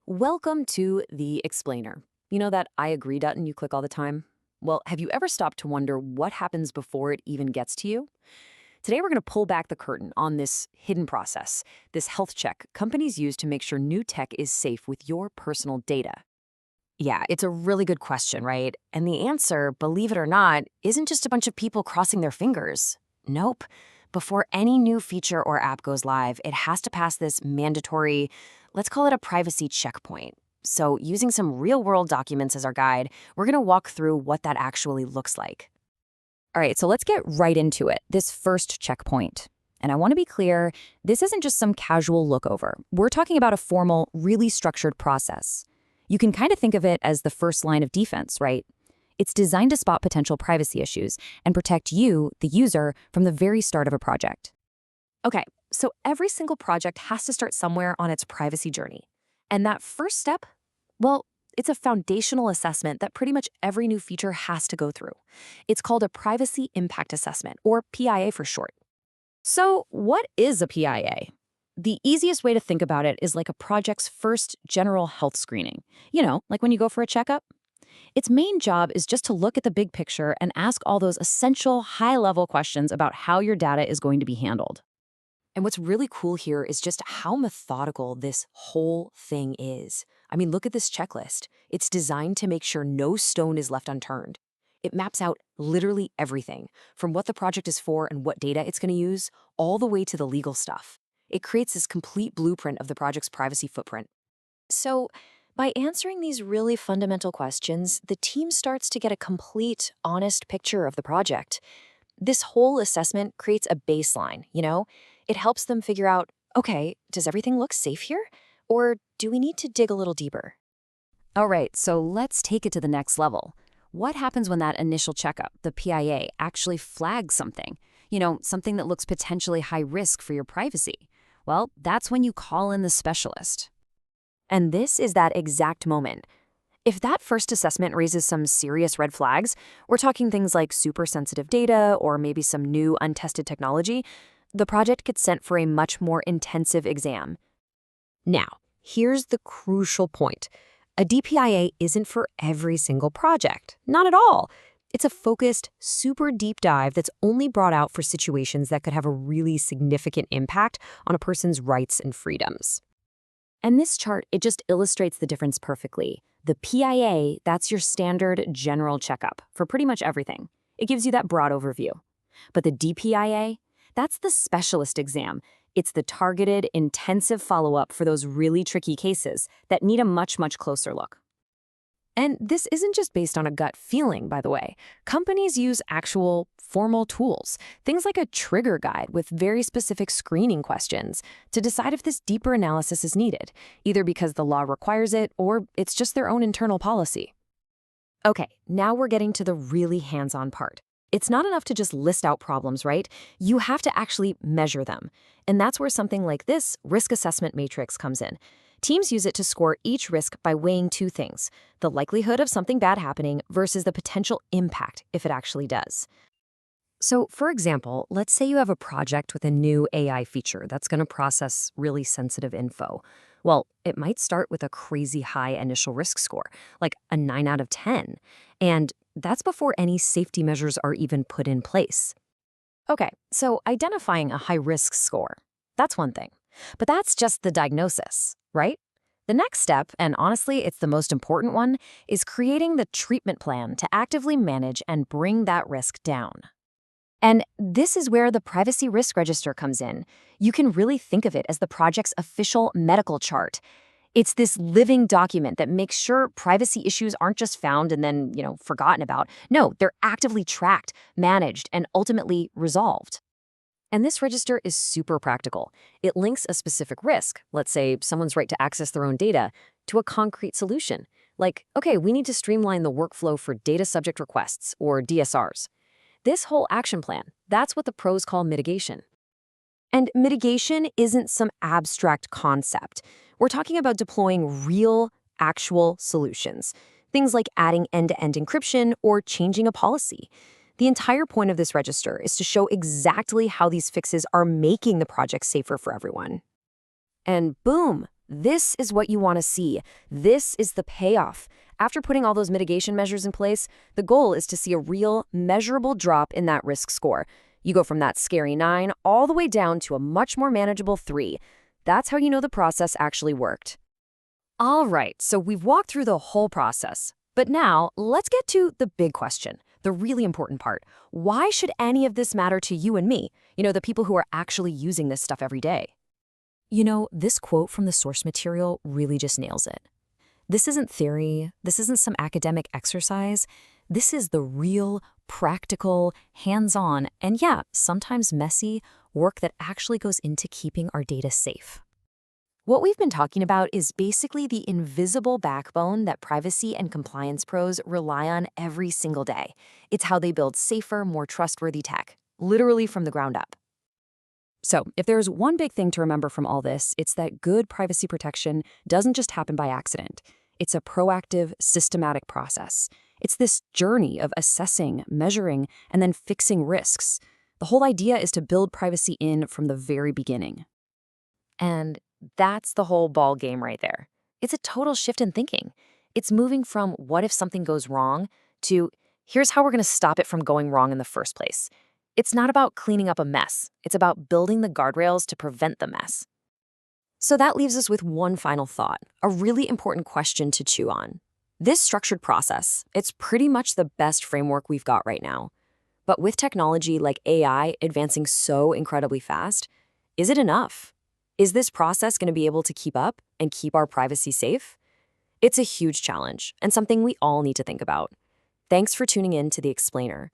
Welcome to The Explainer. You know that I agree button you click all the time? Well, have you ever stopped to wonder what happens before it even gets to you? Today, we're going to pull back the curtain on this hidden process, this health check companies use to make sure new tech is safe with your personal data. Yeah, it's a really good question, right? And the answer, believe it or not, isn't just a bunch of people crossing their fingers. Nope. Before any new feature or app goes live, it has to pass this mandatory, let's call it a privacy checkpoint. So, using some real world documents as our guide, we're going to walk through what that actually looks like. All right, so let's get right into it. This first checkpoint. And I want to be clear, this isn't just some casual look over. We're talking about a formal, really structured process. You can kind of think of it as the first line of defense, right? It's designed to spot potential privacy issues and protect you, the user, from the very start of a project. Okay, so every single project has to start somewhere on its privacy journey. And that first step, well, it's a foundational assessment that pretty much every new feature has to go through. It's called a Privacy Impact Assessment, or PIA for short. So, what is a PIA? The easiest way to think about it is like a project's first general health screening. You know, like when you go for a checkup. Its main job is just to look at the big picture and ask all those essential, high-level questions about how your data is going to be handled. And what's really cool here is just how methodical this whole thing is. I mean, look at this checklist. It's designed to make sure no stone is left unturned. It maps out literally everything, from what the project is for and what data it's going to use, all the way to the legal stuff. It creates this complete blueprint of the project's privacy footprint. So, by answering these really fundamental questions, the team starts to get a complete, honest picture of the project. This whole assessment creates a baseline, you know? It helps them figure out, okay, does everything look safe here? Or do we need to dig a little deeper? All right, so let's take it to the next level. What happens when that initial checkup, the PIA, actually flags something? You know, something that looks potentially high risk for your privacy. Well, that's when you call in the specialist. And this is that exact moment. If that first assessment raises some serious red flags, we're talking things like super sensitive data or maybe some new untested technology, the project gets sent for a much more intensive exam. Now, here's the crucial point. A DPIA isn't for every single project. Not at all. It's a focused, super deep dive that's only brought out for situations that could have a really significant impact on a person's rights and freedoms. And this chart, it just illustrates the difference perfectly. The PIA, that's your standard general checkup for pretty much everything. It gives you that broad overview. But the DPIA, that's the specialist exam. It's the targeted, intensive follow-up for those really tricky cases that need a much, much closer look. And this isn't just based on a gut feeling, by the way. Companies use actual formal tools, things like a trigger guide with very specific screening questions to decide if this deeper analysis is needed, either because the law requires it or it's just their own internal policy. Okay, now we're getting to the really hands-on part. It's not enough to just list out problems, right? You have to actually measure them. And that's where something like this risk assessment matrix comes in. Teams use it to score each risk by weighing two things: the likelihood of something bad happening versus the potential impact if it actually does. So, for example, let's say you have a project with a new AI feature that's going to process really sensitive info. Well, it might start with a crazy high initial risk score, like a 9 out of 10. And that's before any safety measures are even put in place. Okay, so identifying a high-risk score, that's one thing. But that's just the diagnosis, right? The next step, and honestly, it's the most important one, is creating the treatment plan to actively manage and bring that risk down. And this is where the Privacy Risk Register comes in. You can really think of it as the project's official medical chart. It's this living document that makes sure privacy issues aren't just found and then, forgotten about. No, they're actively tracked, managed, and ultimately resolved. And this register is super practical. It links a specific risk, let's say someone's right to access their own data, to a concrete solution. Like, okay, we need to streamline the workflow for data subject requests, or DSRs. This whole action plan, that's what the pros call mitigation. And mitigation isn't some abstract concept. We're talking about deploying real, actual solutions. Things like adding end-to-end encryption or changing a policy. The entire point of this register is to show exactly how these fixes are making the project safer for everyone. And boom, This is what you want to see. This is the payoff. After putting all those mitigation measures in place, the goal is to see a real, measurable drop in that risk score. You go from that scary 9 all the way down to a much more manageable 3. That's how you know the process actually worked. All right, so we've walked through the whole process. But now, let's get to the big question, the really important part. Why should any of this matter to you and me? The people who are actually using this stuff every day. This quote from the source material really just nails it. This isn't theory. This isn't some academic exercise. This is the real, practical, hands-on, and yeah, sometimes messy work that actually goes into keeping our data safe. What we've been talking about is basically the invisible backbone that privacy and compliance pros rely on every single day. It's how they build safer, more trustworthy tech, literally from the ground up. So, if there's one big thing to remember from all this, it's that good privacy protection doesn't just happen by accident. It's a proactive, systematic process. It's this journey of assessing, measuring, and then fixing risks. The whole idea is to build privacy in from the very beginning. And that's the whole ball game right there. It's a total shift in thinking. It's moving from what if something goes wrong to here's how we're going to stop it from going wrong in the first place. It's not about cleaning up a mess. It's about building the guardrails to prevent the mess. So that leaves us with one final thought, a really important question to chew on. This structured process, it's pretty much the best framework we've got right now. But with technology like AI advancing so incredibly fast, is it enough? Is this process going to be able to keep up and keep our privacy safe? It's a huge challenge and something we all need to think about. Thanks for tuning in to The Explainer.